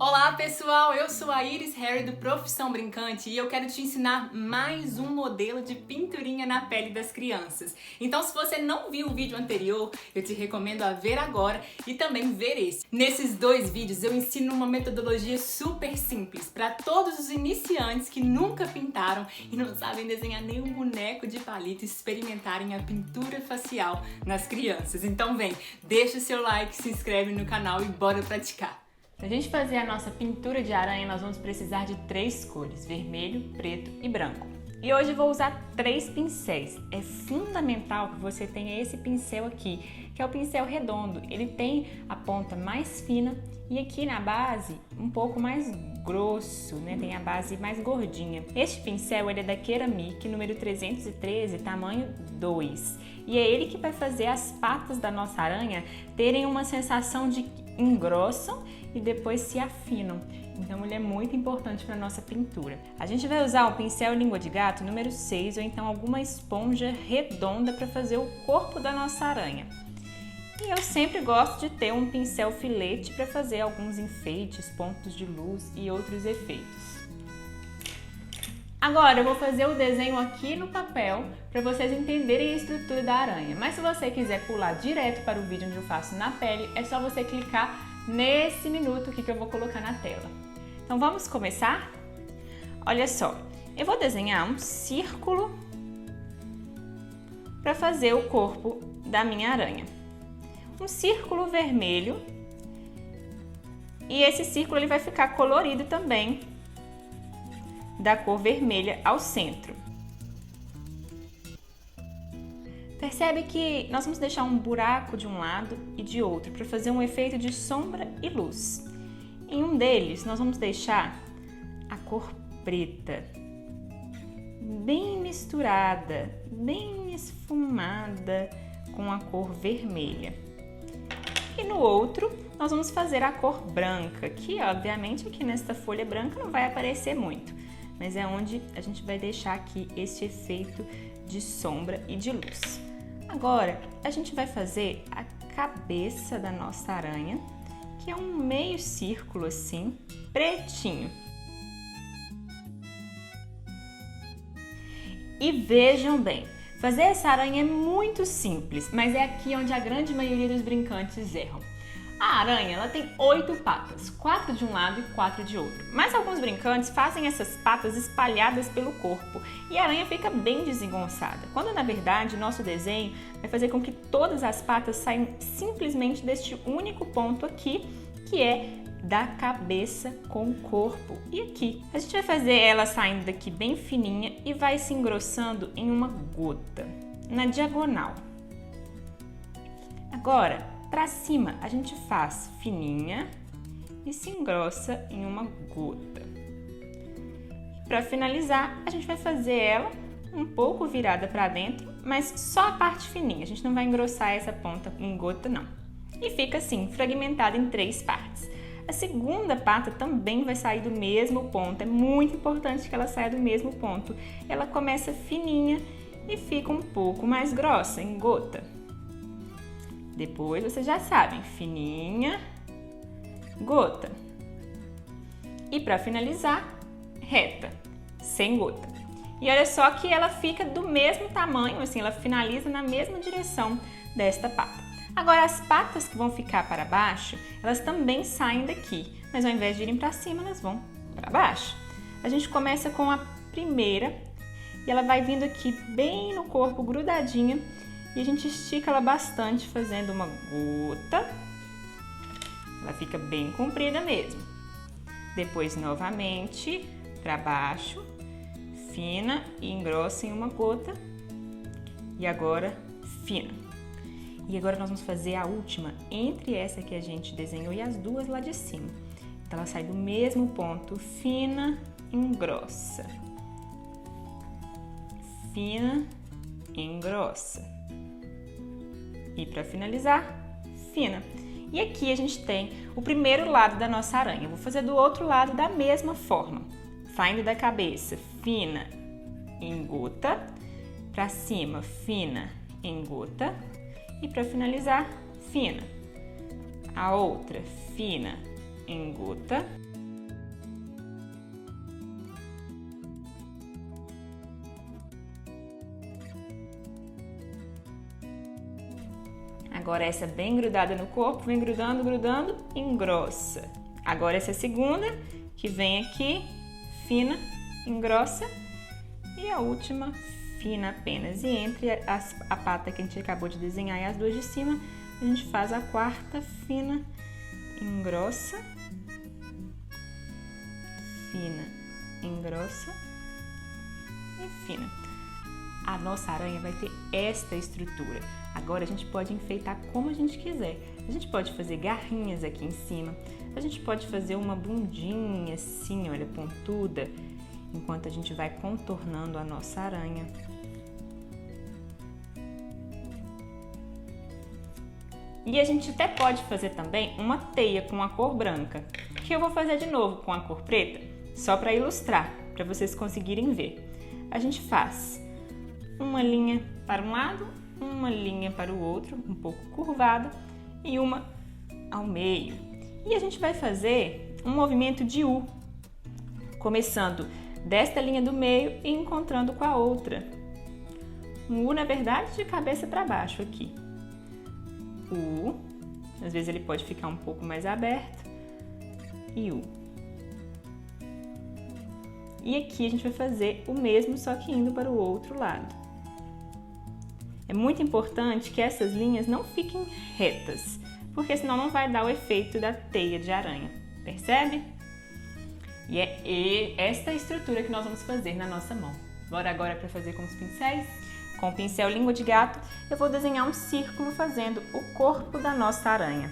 Olá pessoal, eu sou a Iris Harry do Profissão Brincante e eu quero te ensinar mais um modelo de pinturinha na pele das crianças. Então se você não viu o vídeo anterior, eu te recomendo a ver agora e também ver esse. Nesses dois vídeos eu ensino uma metodologia super simples para todos os iniciantes que nunca pintaram e não sabem desenhar nenhum boneco de palito experimentarem a pintura facial nas crianças. Então vem, deixa o seu like, se inscreve no canal e bora praticar! Para a gente fazer a nossa pintura de aranha, nós vamos precisar de 3 cores, vermelho, preto e branco. E hoje eu vou usar 3 pincéis. É fundamental que você tenha esse pincel aqui, que é o pincel redondo. Ele tem a ponta mais fina e aqui na base um pouco mais grosso, né? Tem a base mais gordinha. Este pincel ele é da Keramic, número 313, tamanho 2. E é ele que vai fazer as patas da nossa aranha terem uma sensação de engrossam e depois se afinam. Então ele é muito importante para a nossa pintura. A gente vai usar o pincel língua de gato número 6 ou então alguma esponja redonda para fazer o corpo da nossa aranha. E eu sempre gosto de ter um pincel filete para fazer alguns enfeites, pontos de luz e outros efeitos. Agora eu vou fazer o desenho aqui no papel para vocês entenderem a estrutura da aranha. Mas se você quiser pular direto para o vídeo onde eu faço na pele, é só você clicar nesse minuto aqui que eu vou colocar na tela. Então vamos começar? Olha só, eu vou desenhar um círculo para fazer o corpo da minha aranha. Um círculo vermelho e esse círculo ele vai ficar colorido também da cor vermelha ao centro. Percebe que nós vamos deixar um buraco de um lado e de outro para fazer um efeito de sombra e luz. Em um deles nós vamos deixar a cor preta, bem misturada, bem esfumada com a cor vermelha. E no outro nós vamos fazer a cor branca, que obviamente aqui nesta folha branca não vai aparecer muito, mas é onde a gente vai deixar aqui esse efeito de sombra e de luz. Agora, a gente vai fazer a cabeça da nossa aranha, que é um meio círculo assim, pretinho. E vejam bem, fazer essa aranha é muito simples, mas é aqui onde a grande maioria dos brincantes erram. A aranha ela tem 8 patas, 4 de um lado e 4 de outro. Mas alguns brincantes fazem essas patas espalhadas pelo corpo e a aranha fica bem desengonçada, quando na verdade o nosso desenho vai fazer com que todas as patas saiam simplesmente deste único ponto aqui, que é da cabeça com o corpo. E aqui a gente vai fazer ela saindo daqui bem fininha e vai se engrossando em uma gota, na diagonal. Agora, para cima, a gente faz fininha e se engrossa em uma gota. Para finalizar, a gente vai fazer ela um pouco virada para dentro, mas só a parte fininha. A gente não vai engrossar essa ponta em gota, não. E fica assim, fragmentada em 3 partes. A segunda pata também vai sair do mesmo ponto. É muito importante que ela saia do mesmo ponto. Ela começa fininha e fica um pouco mais grossa, em gota. Depois vocês já sabem, fininha, gota. E para finalizar, reta, sem gota. E olha só que ela fica do mesmo tamanho, assim, ela finaliza na mesma direção desta pata. Agora as patas que vão ficar para baixo, elas também saem daqui, mas ao invés de irem para cima, elas vão para baixo. A gente começa com a primeira e ela vai vindo aqui bem no corpo, grudadinha. E a gente estica ela bastante, fazendo uma gota. Ela fica bem comprida mesmo. Depois, novamente, para baixo, fina e engrossa em uma gota. E agora, fina. E agora nós vamos fazer a última entre essa que a gente desenhou e as duas lá de cima. Então, ela sai do mesmo ponto, fina, engrossa. Fina, engrossa. E para finalizar, fina. E aqui a gente tem o primeiro lado da nossa aranha. Eu vou fazer do outro lado da mesma forma. Saindo da cabeça, fina, em gota. Para cima, fina, em gota. E para finalizar, fina. A outra, fina, em gota. Agora essa bem grudada no corpo, vem grudando, grudando, engrossa. Agora essa segunda, que vem aqui, fina, engrossa. E a última, fina apenas. E entre a pata que a gente acabou de desenhar e as duas de cima, a gente faz a quarta, fina, engrossa, fina, engrossa e fina. A nossa aranha vai ter esta estrutura. Agora a gente pode enfeitar como a gente quiser. A gente pode fazer garrinhas aqui em cima, a gente pode fazer uma bundinha assim, olha, pontuda, enquanto a gente vai contornando a nossa aranha. E a gente até pode fazer também uma teia com a cor branca, que eu vou fazer de novo com a cor preta, só para ilustrar, para vocês conseguirem ver. A gente faz uma linha para um lado, uma linha para o outro, um pouco curvada, e uma ao meio. E a gente vai fazer um movimento de U, começando desta linha do meio e encontrando com a outra. Um U, na verdade, de cabeça para baixo aqui. U, às vezes ele pode ficar um pouco mais aberto, e U. E aqui a gente vai fazer o mesmo, só que indo para o outro lado. É muito importante que essas linhas não fiquem retas, porque senão não vai dar o efeito da teia de aranha, percebe? E é esta estrutura que nós vamos fazer na nossa mão. Bora agora para fazer com os pincéis? Com o pincel língua de gato, eu vou desenhar um círculo fazendo o corpo da nossa aranha.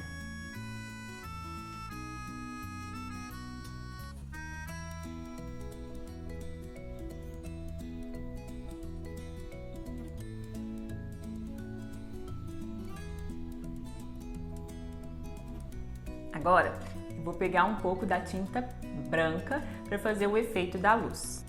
Agora, eu vou pegar um pouco da tinta branca para fazer o efeito da luz.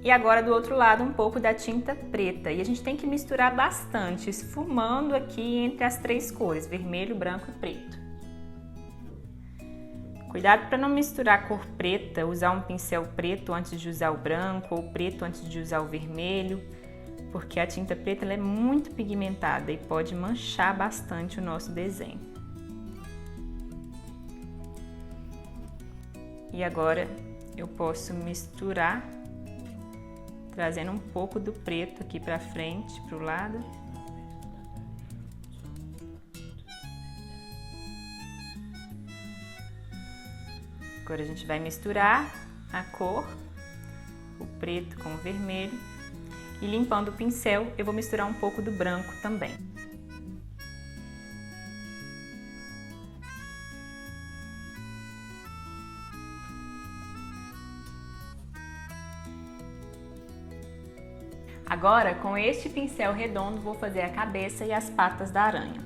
E agora do outro lado um pouco da tinta preta. E a gente tem que misturar bastante, esfumando aqui entre as três cores, vermelho, branco e preto. Cuidado para não misturar a cor preta, usar um pincel preto antes de usar o branco ou preto antes de usar o vermelho, porque a tinta preta ela é muito pigmentada e pode manchar bastante o nosso desenho. E agora eu posso misturar, trazendo um pouco do preto aqui para frente, para o lado. Agora a gente vai misturar a cor, o preto com o vermelho. E limpando o pincel, eu vou misturar um pouco do branco também. Agora, com este pincel redondo, vou fazer a cabeça e as patas da aranha.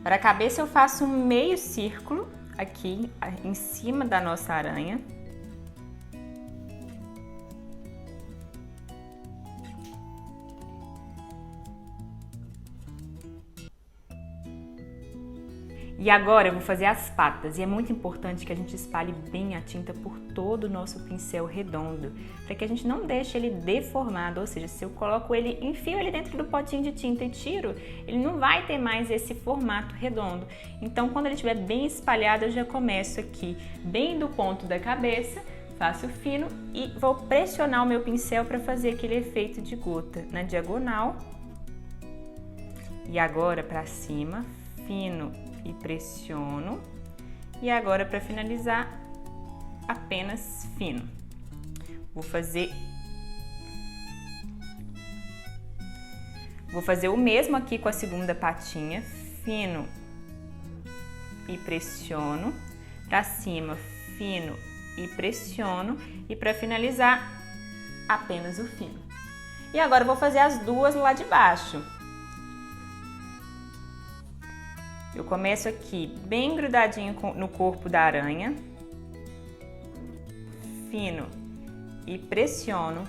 Para a cabeça, eu faço um meio círculo aqui em cima da nossa aranha. E agora eu vou fazer as patas, e é muito importante que a gente espalhe bem a tinta por todo o nosso pincel redondo, para que a gente não deixe ele deformado, ou seja, se eu coloco ele, enfio ele dentro do potinho de tinta e tiro, ele não vai ter mais esse formato redondo. Então, quando ele estiver bem espalhado, eu já começo aqui, bem do ponto da cabeça, faço fino e vou pressionar o meu pincel para fazer aquele efeito de gota na diagonal. E agora para cima, fino e pressiono. E agora para finalizar, apenas fino. Vou fazer o mesmo aqui com a segunda patinha, fino e pressiono. Para cima, fino e pressiono. E para finalizar, apenas o fino. E agora eu vou fazer as duas lá de baixo. Eu começo aqui bem grudadinho no corpo da aranha, fino e pressiono,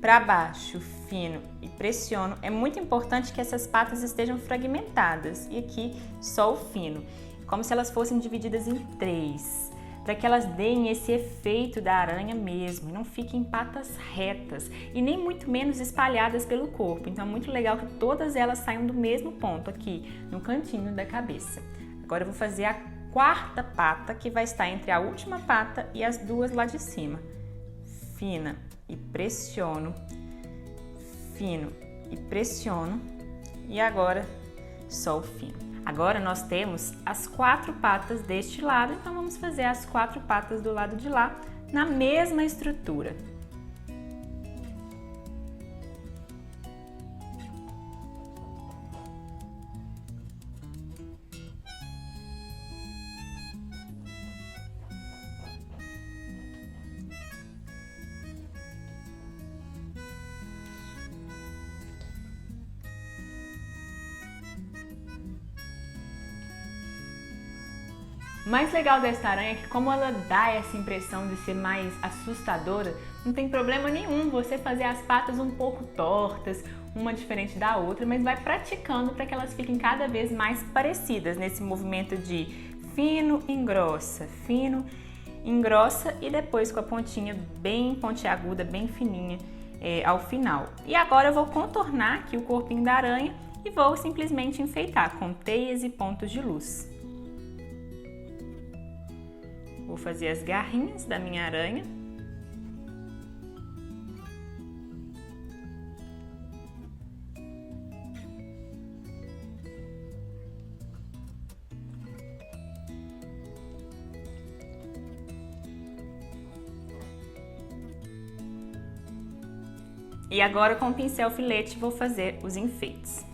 para baixo, fino e pressiono. É muito importante que essas patas estejam fragmentadas e aqui só o fino, como se elas fossem divididas em três, para que elas deem esse efeito da aranha mesmo, e não fiquem patas retas e nem muito menos espalhadas pelo corpo. Então é muito legal que todas elas saiam do mesmo ponto aqui, no cantinho da cabeça. Agora eu vou fazer a quarta pata, que vai estar entre a última pata e as duas lá de cima. Fina e pressiono, fino e pressiono, e agora só o fino. Agora nós temos as 4 patas deste lado, então vamos fazer as 4 patas do lado de lá na mesma estrutura. O mais legal dessa aranha é que, como ela dá essa impressão de ser mais assustadora, não tem problema nenhum você fazer as patas um pouco tortas, uma diferente da outra, mas vai praticando para que elas fiquem cada vez mais parecidas nesse movimento de fino, engrossa e depois com a pontinha bem pontiaguda, bem fininha ao final. E agora eu vou contornar aqui o corpinho da aranha e vou simplesmente enfeitar com teias e pontos de luz. Vou fazer as garrinhas da minha aranha. E agora com o pincel filete vou fazer os enfeites.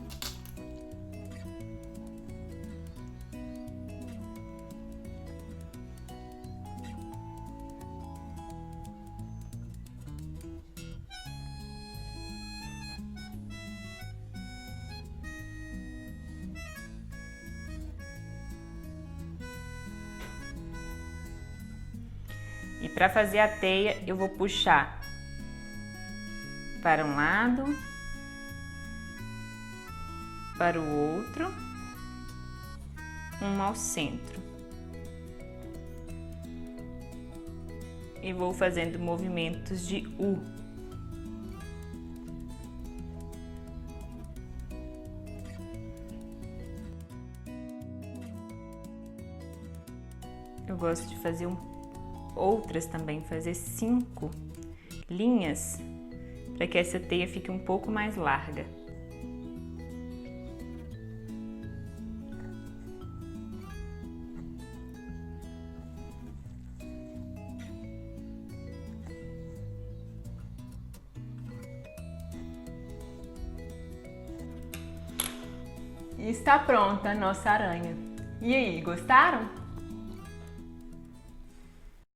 E para fazer a teia, eu vou puxar para um lado, para o outro, uma ao centro. E vou fazendo movimentos de U. Eu gosto de fazer outras também, fazer 5 linhas para que essa teia fique um pouco mais larga. E está pronta a nossa aranha. E aí, gostaram?